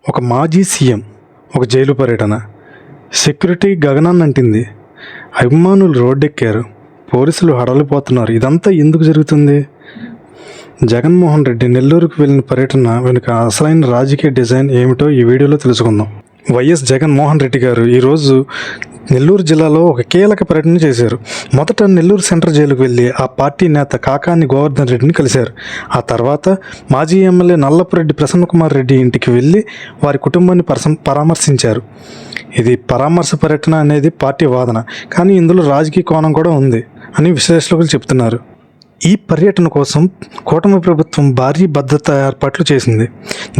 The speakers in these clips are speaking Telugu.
ఒక మాజీ సీఎం ఒక జైలు పర్యటన, సెక్యూరిటీ గగనాన్నంటింది, అభిమానులు రోడ్డెక్కారు, పోలీసులు హడలిపోతున్నారు. ఇదంతా ఎందుకు జరుగుతుంది? జగన్మోహన్ రెడ్డి నెల్లూరుకు వెళ్ళిన పర్యటన వెనుక అసలైన రాజకీయ డిజైన్ ఏమిటో ఈ వీడియోలో తెలుసుకుందాం. వైఎస్ జగన్మోహన్ రెడ్డి గారు ఈరోజు నెల్లూరు జిల్లాలో ఒక కీలక పర్యటన చేశారు. మొదట నెల్లూరు సెంట్రల్ జైలుకు వెళ్ళి ఆ పార్టీ నేత కాకాని గోవర్ధన్ రెడ్డిని కలిశారు. ఆ తర్వాత మాజీ ఎమ్మెల్యే నల్లపురెడ్డి ప్రసన్నకుమార్ రెడ్డి ఇంటికి వెళ్ళి వారి కుటుంబాన్ని పరామర్శించారు. ఇది పరామర్శ పర్యటన అనేది పార్టీ వాదన, కానీ ఇందులో రాజకీయ కోణం కూడా ఉంది అని విశ్లేషకులు చెప్తున్నారు. ఈ పర్యటన కోసం కూటమి ప్రభుత్వం భారీ భద్రతా ఏర్పాట్లు చేసింది.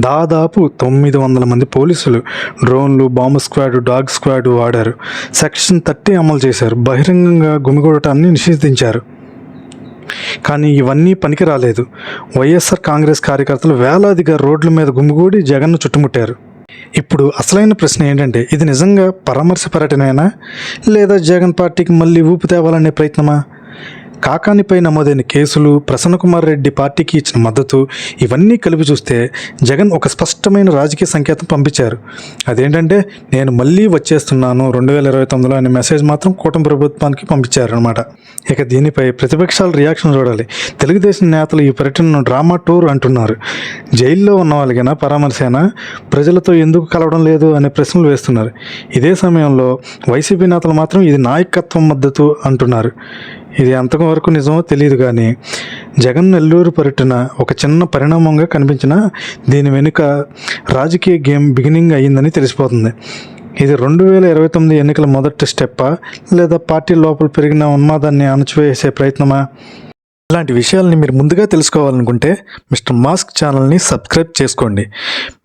దాదాపు 900 మంది పోలీసులు, డ్రోన్లు, బాంబు స్క్వాడ్, డాగ్ స్క్వాడ్ వాడారు. సెక్షన్ 30 అమలు చేశారు. బహిరంగంగా గుమిగూడటాన్ని నిషేధించారు. కానీ ఇవన్నీ పనికి రాలేదు. వైఎస్ఆర్ కాంగ్రెస్ కార్యకర్తలు వేలాదిగా రోడ్ల మీద గుమిగూడి జగన్ను చుట్టుముట్టారు. ఇప్పుడు అసలైన ప్రశ్న ఏంటంటే, ఇది నిజంగా పరామర్శ పర్యటనేనా, లేదా జగన్ పార్టీకి మళ్ళీ ఊపు తేవాలనే ప్రయత్నమా? కాకానిపై నమోదైన కేసులు, ప్రసన్నకుమార్ రెడ్డి పార్టీకి ఇచ్చిన మద్దతు, ఇవన్నీ కలిపి చూస్తే జగన్ ఒక స్పష్టమైన రాజకీయ సంకేతం పంపించారు. అదేంటంటే, నేను మళ్ళీ వచ్చేస్తున్నాను 2029లో అనే మెసేజ్ మాత్రం కూటమి ప్రభుత్వానికి పంపించారనమాట. ఇక దీనిపై ప్రతిపక్షాల రియాక్షన్ చూడాలి. తెలుగుదేశం నేతలు ఈ పర్యటనను డ్రామా టూర్ అంటున్నారు. జైల్లో ఉన్న వాళ్ళకైనా పరామర్శైనా, ప్రజలతో ఎందుకు కలవడం లేదు అనే ప్రశ్నలు వేస్తున్నారు. ఇదే సమయంలో వైసీపీ నేతలు మాత్రం ఇది నాయకత్వం మద్దతు అంటున్నారు. ఇది ఎంతవరకు నిజమో తెలియదు, కానీ జగన్ నెల్లూరు పర్యటన ఒక చిన్న పరిణామంగా కనిపించినా దీని వెనుక రాజకీయ గేమ్ బిగినింగ్ అయ్యిందని తెలిసిపోతుంది. ఇది 2029 ఎన్నికల మొదటి స్టెప్పా, లేదా పార్టీ లోపల పెరిగిన ఉన్మాదాన్ని అణచివేసే ప్రయత్నమా? ఇలాంటి విషయాల్ని మీరు ముందుగా తెలుసుకోవాలనుకుంటే మిస్టర్ మాస్క్ ఛానల్ని సబ్స్క్రైబ్ చేసుకోండి.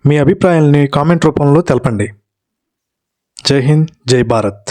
మీ అభిప్రాయాల్ని కామెంట్ రూపంలో తెలపండి. జై హింద్, జై భారత్.